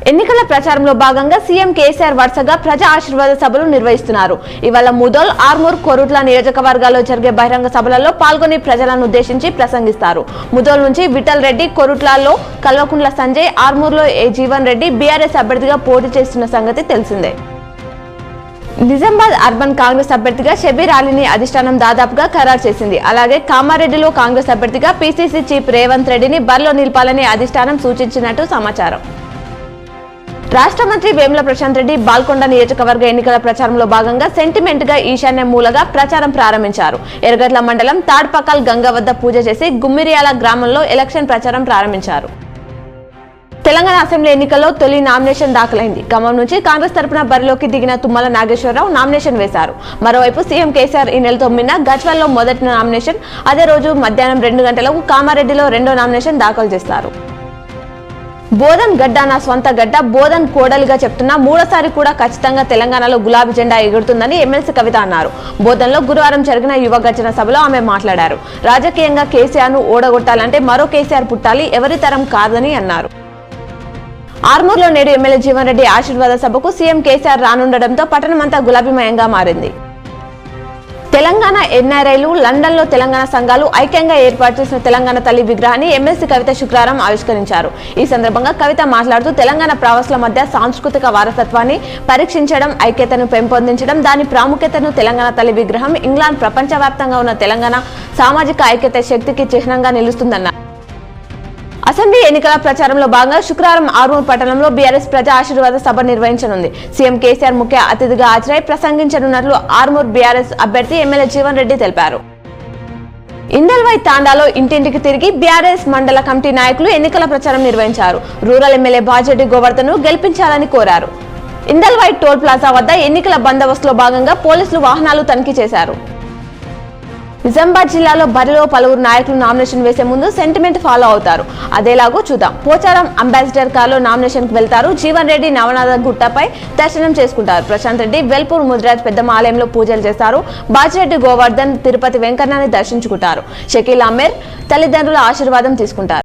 ఎన్నికల ప్రచారంలో భాగంగా సీఎం కేసీఆర్ వరుసగా ప్రజా ఆశీర్వాద సభలు నిర్వహిస్తున్నారు. ఇవాళ ముదోల్, ఆర్మూర్, కొరుట్ల నియోజకవర్గాల్లో జరిగే బహిరంగ సభలలో పాల్గొని ప్రజలను ఉద్దేశించి ప్రసంగిస్తారు. ముదోల్ నుంచి విఠల్ రెడ్డి, కొరుట్లలో కల్వకుంట్ల సంజయ్, ఆర్మూర్లో జీవన్ రెడ్డి బీఆర్ఎస్ అభ్యర్థిగా పోటీ చేస్తున్న సంగతి తెలిసిందే. నిజామాబాద్ అర్బన్ కాంగ్రెస్ అభ్యర్థిగా షబీర్ అలీని అధిష్టానం దాదాపుగా ఖరారు చేసింది. అలాగే కామారెడ్డిలో కాంగ్రెస్ అభ్యర్థిగా పీసీసీ చీఫ్ రేవంత్ రెడ్డిని బరిలో నిలపాలని అధిష్టానం సూచించినట్టు సమాచారం. రాష్ట్ర మంత్రి వేముల ప్రశాంత్ రెడ్డి బాల్కొండ నియోజకవర్గ ఎన్నికల ప్రచారంలో భాగంగా సెంటిమెంట్ గా ఈశాన్య మూలగా ప్రచారం ప్రారంభించారు. ఎర్రగడ్ల మండలం తాడ్పకాల్ గంగ వద్ద పూజ చేసి గుమ్మిరియాల గ్రామంలో ఎలక్షన్ ప్రచారం ప్రారంభించారు. తెలంగాణ అసెంబ్లీ ఎన్నికల్లో తొలి నామినేషన్ దాఖలైంది. ఖమ్మం నుంచి కాంగ్రెస్ తరపున బరిలోకి దిగిన తుమ్మల నాగేశ్వరరావు నామినేషన్ వేశారు. మరోవైపు సీఎం కేసీఆర్ ఈ నెల 9న గజ్వేల్లో మొదటి నామినేషన్, అదే రోజు మధ్యాహ్నం 2 గంటలకు కామారెడ్డిలో రెండో నామినేషన్ దాఖలు చేస్తారు. బోధన్ గడ్డ నా స్వంత గడ్డ, బోధన్ కోడలిగా చెప్తున్నా మూడోసారి కూడా ఖచ్చితంగా తెలంగాణలో గులాబీ జెండా ఎగురుతుందని ఎమ్మెల్సీ కవిత అన్నారు. బోధన్లో గురువారం జరిగిన యువ గర్జన సభలో ఆమె మాట్లాడారు. రాజకీయంగా కేసీఆర్ ను ఓడగొట్టాలంటే మరో కేసీఆర్ పుట్టాలి, ఎవరి తరం కాదని అన్నారు. ఆర్మూర్లో నేడు ఎమ్మెల్యే జీవన్ రెడ్డి ఆశీర్వాద సభకు సీఎం కేసీఆర్ రానుండడంతో పట్టణమంతా గులాబీమయంగా మారింది. తెలంగాణ ఎన్ఆర్ఐలు, లండన్లో తెలంగాణ సంఘాలు ఐక్యంగా ఏర్పాటు చేసిన తెలంగాణ తల్లి విగ్రహాన్ని ఎమ్మెల్సీ కవిత శుక్రవారం ఆవిష్కరించారు. ఈ సందర్భంగా కవిత మాట్లాడుతూ తెలంగాణ ప్రవాసుల మధ్య సాంస్కృతిక వారసత్వాన్ని పరీక్షించడం, ఐక్యతను పెంపొందించడం, దాని ప్రాముఖ్యతను తెలంగాణ తల్లి విగ్రహం ఇంగ్లాండ్ ప్రపంచవ్యాప్తంగా ఉన్న తెలంగాణ సామాజిక ఐక్యత శక్తికి చిహ్నంగా నిలుస్తుందన్నారు. అసెంబ్లీ ఎన్నికల ప్రచారంలో భాగంగా శుక్రవారం ఆర్మూర్ పట్టణంలో బీఆర్ఎస్ ప్రజా ఆశీర్వాద సభ నిర్వహించనుంది. సీఎం కేసీఆర్ ముఖ్య అతిథిగా హాజరై ప్రసంగించనున్నట్లు ఆర్మూర్ బీఆర్ఎస్ అభ్యర్థి ఎమ్మెల్యే జీవన్ రెడ్డి తెలిపారు. ఇందల్వై తాండాలో ఇంటింటికి తిరిగి బీఆర్ఎస్ మండల కమిటీ నాయకులు ఎన్నికల ప్రచారం నిర్వహించారు. రూరల్ ఎమ్మెల్యే బాజిరెడ్డి గోవర్ధన్ను గెలిపించాలని కోరారు. ఇందల్వై టోల్ ప్లాజా వద్ద ఎన్నికల బందోబస్తులో భాగంగా పోలీసులు వాహనాలు తనిఖీ చేశారు. నిజామాబాద్ జిల్లాలో బరిలో పలువురు నాయకులు నామినేషన్ వేసే ముందు సెంటిమెంట్ ఫాలో అవుతారు. అదేలాగో చూద్దాం. పోచారం అంబాసిడర్ కారులో నామినేషన్ కు వెళ్తారు. జీవన్ రెడ్డి నవనాథ గుట్టపై దర్శనం చేసుకుంటారు. ప్రశాంత్ రెడ్డి వెల్పూర్ ముదిరాజ్ పెద్దమ్మ ఆలయంలో పూజలు చేస్తారు. బాజిరెడ్డి గోవర్ధన్ తిరుపతి వెంకన్నని దర్శించుకుంటారు. షకీల్ అమీర్ తల్లిదండ్రుల ఆశీర్వాదం తీసుకుంటారు.